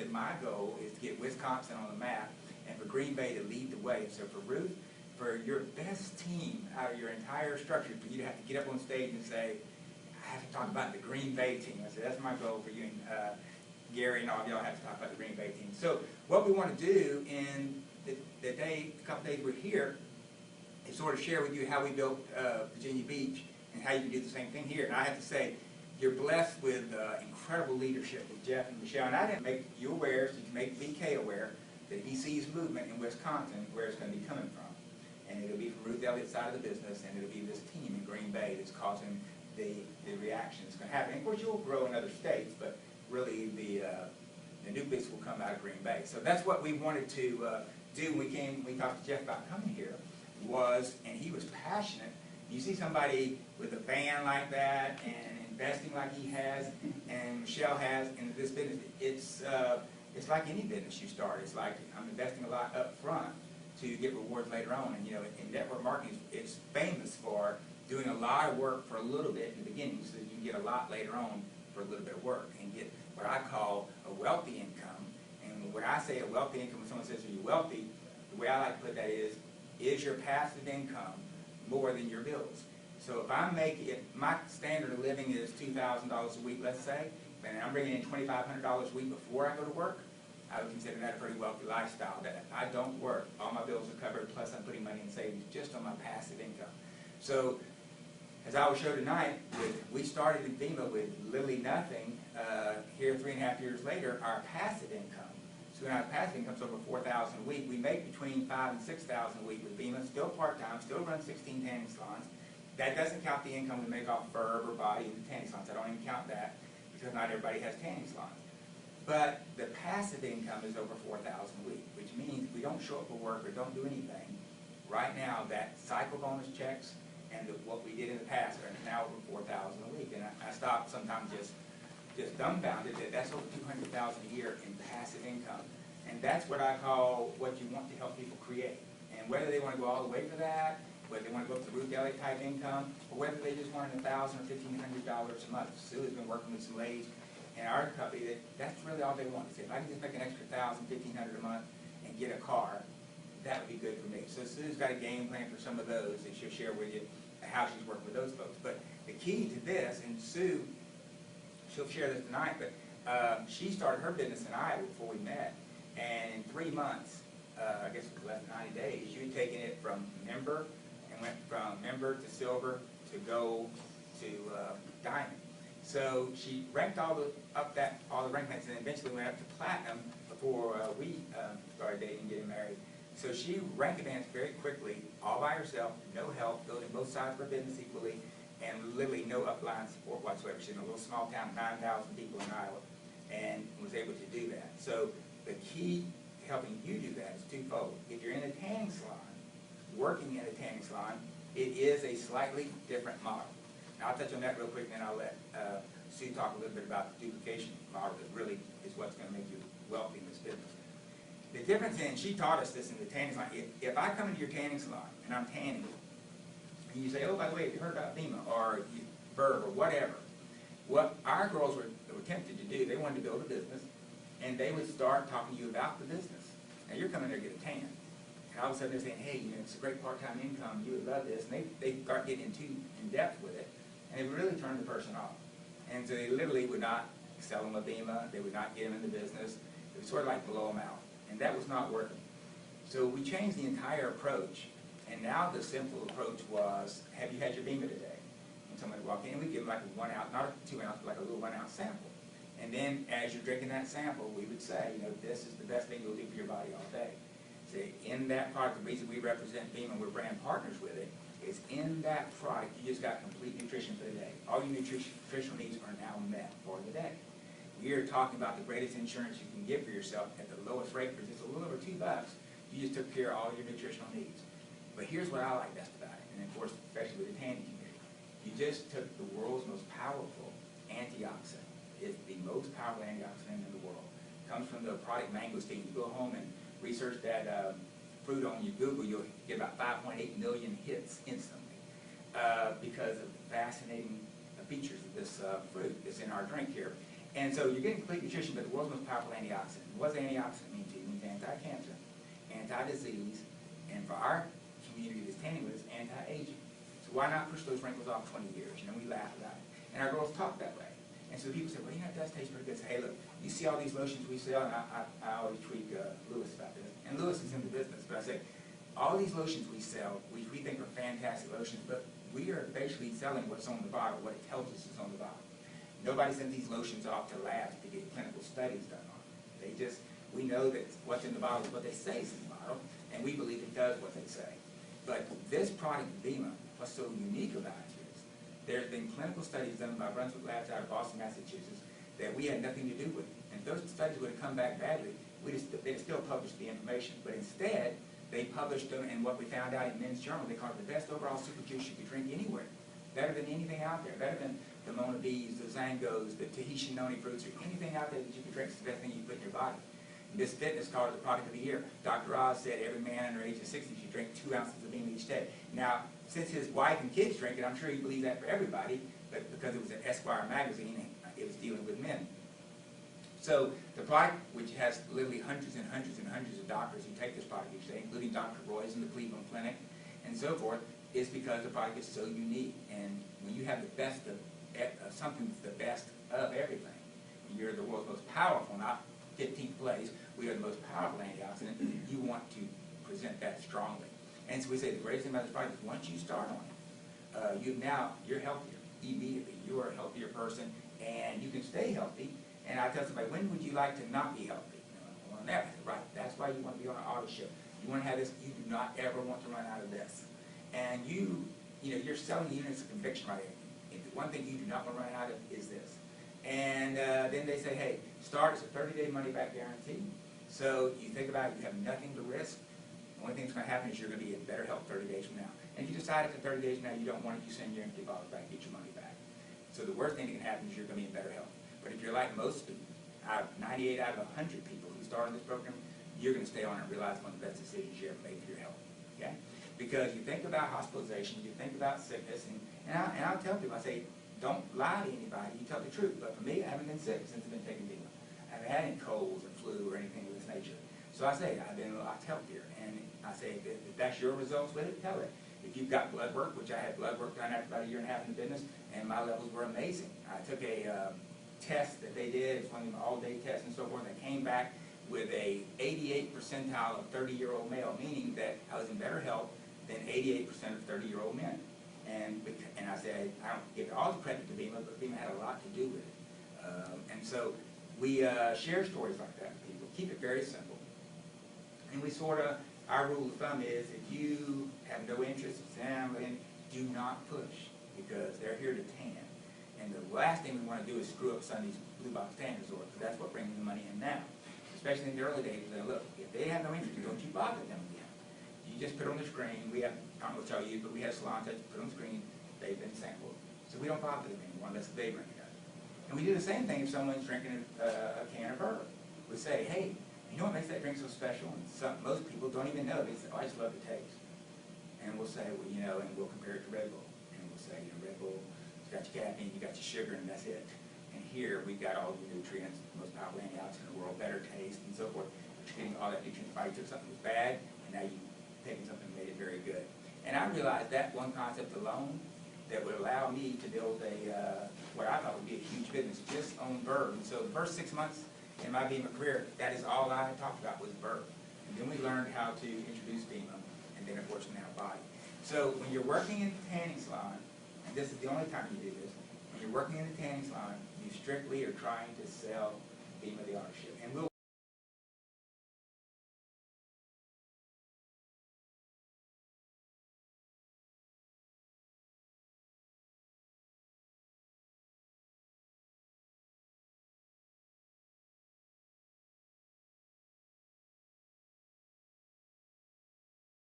said my goal is to get Wisconsin on the map and for Green Bay to lead the way. So for Ruth, for your best team out of your entire structure, for you to have to get up on stage and say, I have to talk about the Green Bay team. I said, that's my goal for you and Gary and all of y'all have to talk about the Green Bay team. So what we want to do in the couple days we're here is sort of share with you how we built Virginia Beach and how you can do the same thing here. And I have to say, you're blessed with incredible leadership with Jeff and Michelle. And I didn't make you aware, so you can make BK aware that he sees movement in Wisconsin where it's going to be coming from. And it'll be from Ruth Elliott's side of the business, and it'll be this team in Green Bay that's causing the reaction that's going to happen. And of course, you'll grow in other states, but really the nucleus will come out of Green Bay. So that's what we wanted to do when we talked to Jeff about coming here, and he was passionate. You see somebody with a van like that and investing like he has and Michelle has in this business, it's like any business you start. It's like I'm investing a lot up front to get rewards later on. And in network marketing, it's famous for doing a lot of work for a little bit in the beginning so that you can get a lot later on for a little bit of work and get what I call a wealthy income. And when I say a wealthy income, when someone says, are you wealthy, the way I like to put that is your passive income more than your bills? So if my standard of living is $2,000 a week, let's say, and I'm bringing in $2,500 a week before I go to work, I would consider that a pretty wealthy lifestyle. That I don't work, all my bills are covered, plus I'm putting money in savings just on my passive income. So, as I will show tonight, we started in Vemma with literally nothing. Here, 3.5 years later, our passive income. So our passive income's over $4,000 a week. We make between $5,000 and $6,000 a week with Vemma. Still part-time. Still run 16 tanning salons. That doesn't count the income we make off Verb or Body and the tanning salons. I don't even count that because not everybody has tanning salons. But the passive income is over $4,000 a week, which means if we don't show up for work or don't do anything, right now that cycle bonus checks and what we did in the past are now over $4,000 a week. And I stop sometimes just dumbfounded that that's over $200,000 a year in passive income. And that's what I call what you want to help people create. And whether they want to go all the way for that, whether they want to go up to Ruth Elliott type income, or whether they just want $1,000 or $1,500 a month. Sue has been working with some ladies in our company that's really all they want. If I can just make an extra $1,000, $1,500 a month and get a car, that would be good for me. So Sue's got a game plan for some of those, and she'll share with you how she's working with those folks. But the key to this, and Sue, she'll share this tonight, but she started her business in Iowa before we met, and in 3 months, I guess it was less than 90 days, she had taken it from member and went from member to silver to gold to diamond. So she ranked all the rankings, and eventually went up to platinum before we started dating and getting married. So she rank advanced very quickly, all by herself, no help, building both sides of her business equally, and literally no upline support whatsoever. She's in a little small town, 9,000 people in Iowa, and was able to do that. So the key to helping you do that is twofold. If you're in a tanning salon, working in a tanning salon, it is a slightly different model. Now, I'll touch on that real quick, and then I'll let Sue talk a little bit about the duplication model that really is what's going to make you wealthy in this business. The difference in, she taught us this in the tanning salon, if I come into your tanning salon and I'm tanning, and you say, oh, by the way, have you heard about Vemma or Verb or whatever, what our girls were tempted to do, they wanted to build a business, and they would start talking to you about the business. Now, you're coming there to get a tan. And all of a sudden they're saying, hey, it's a great part-time income, you would love this. And they start getting too in depth with it, and it would really turn the person off. And so they literally would not sell them a Vemma, they would not get them in the business. It was sort of like blow them out. And that was not working. So we changed the entire approach, and now the simple approach was, have you had your Vemma today? And somebody walked in, and we'd give them like a 1 ounce, not a 2 ounce, but like a little 1 ounce sample. And then as you're drinking that sample, we would say, this is the best thing you'll do for your body all day. So in that product, the reason we represent Vemma, we're brand partners with it, is in that product, you just got complete nutrition for the day. All your nutritional needs are now met for the day. We are talking about the greatest insurance you can get for yourself at the lowest rate, for just a little over $2. You just took care of all your nutritional needs. But here's what I like best about it, and of course, especially with the tanning community. You just took the world's most powerful antioxidant. It's the most powerful antioxidant in the world. It comes from the product mangosteen. You go home and research that fruit on your Google, you'll get about 5.8 million hits instantly because of the fascinating features of this fruit that's in our drink here. And so you're getting complete nutrition, but the world's most powerful antioxidant. What does antioxidant mean to you? It means anti-cancer, anti-disease, and for our community that's tanning with us, anti-aging. So why not push those wrinkles off 20 years? You know, we laugh about it. And our girls talk that way. And so people say, well, you know, it does taste pretty good. Say, hey, look, you see all these lotions we sell, and I always tweak Lewis about this. And Lewis is in the business, but I say, all these lotions we sell, we think are fantastic lotions, but we are basically selling what's on the bottle, what it tells us is on the bottle. Nobody sends these lotions off to labs to get clinical studies done on them. We know that what's in the bottle is what they say is in the bottle, and we believe it does what they say. But this product, Vemma, what's so unique about it is there have been clinical studies done by Brunswick Labs out of Boston, Massachusetts, that we had nothing to do with. And if those studies would have come back badly, they'd still published the information. But instead, they published them, and what we found out in Men's Journal, they called it the best overall super juice you could drink anywhere. Better than anything out there. Better than the Mona Bees, the Zangos, the Tahitian noni fruits, or anything out there that you can drink. It's the best thing you put in your body. This Fitness called it the product of the year. Dr. Oz said every man under the age of 60 should drink 2 ounces of Vemma each day. Now, since his wife and kids drink it, I'm sure he believes that for everybody, but because it was an Esquire magazine, it was dealing with men. So the product, which has literally hundreds and hundreds and hundreds of doctors who take this product each day, including Dr. Roy's in the Cleveland Clinic and so forth, is because the product is so unique. And when you have the best of something that's the best of everything, you're the world's most powerful, not 15th place, we are the most powerful antioxidant, you want to present that strongly. And so we say the greatest thing about this product is once you start on it, you're healthier immediately. You're a healthier person, and you can stay healthy. And I tell somebody, when would you like to not be healthy? Well, never. Right. That's why you want to be on an auto ship. You want to have this. You do not ever want to run out of this. And you're selling units of conviction right here. The one thing you do not want to run out of is this. And then they say, hey, start is a 30-day money-back guarantee. So you think about it, you have nothing to risk. The only thing that's going to happen is you're going to be in better health 30 days from now. And if you decide after 30 days from now you don't want it, you send your empty bottles back, get your money back. So the worst thing that can happen is you're going to be in better health. But if you're like most people, 98 out of 100 people who start on this program, you're going to stay on it and realize one of the best decisions you ever made for your health. Okay? Because you think about hospitalization, you think about sickness, and I'll tell people, I say, don't lie to anybody, you tell the truth. But for me, I haven't been sick since I've been taking Vemma. I haven't had any colds or flu or anything of this nature. So I say, I've been a lot healthier. And I say, if that's your results with it, tell it. If you've got blood work, which I had blood work done after about 1.5 years in the business, and my levels were amazing. I took a test that they did, it's one of them all-day tests and so forth, and I came back with a 88 percentile of 30-year-old male, meaning that I was in better health than 88% of 30-year-old men. And I said, I don't give all the credit to Vemma, but Vemma had a lot to do with it. And so we share stories like that with people, keep it very simple. And we our rule of thumb is if you have no interest in gambling, do not push, because they're here to tan. And the last thing we want to do is screw up Sunday's Blue Box Tan Resort, because that's what brings the money in now. Especially in the early days, they look, if they have no interest, don't you bother them again. You just put on the screen, I don't know what y'all use, but we have salons that put on the screen, they've been sampled. So we don't bother them anymore unless they bring it up. And we do the same thing if someone's drinking a can of bourbon. We say, hey, you know what makes that drink so special? And most people don't even know. They say, oh, I just love the taste. And we'll say, well, and we'll compare it to Red Bull. And we'll say, Red Bull, it's got your caffeine, you got your sugar, and that's it. And here we've got all the nutrients, the most powerful antioxidant in the world, better taste, and so forth. But you're getting all that nutrient. If I took something that was bad, and now you've taken something and made it very good. And I realized that one concept alone that would allow me to build what I thought would be a huge business just on bourbon. So the first 6 months in my Vemma career, that is all I talked about was bourbon. And then we learned how to introduce Vemma, and then of course now body. So when you're working in the tanning salon, and this is the only time you do this, when you're working in the tanning salon, you strictly are trying to sell Vemma the auto ship. And we'll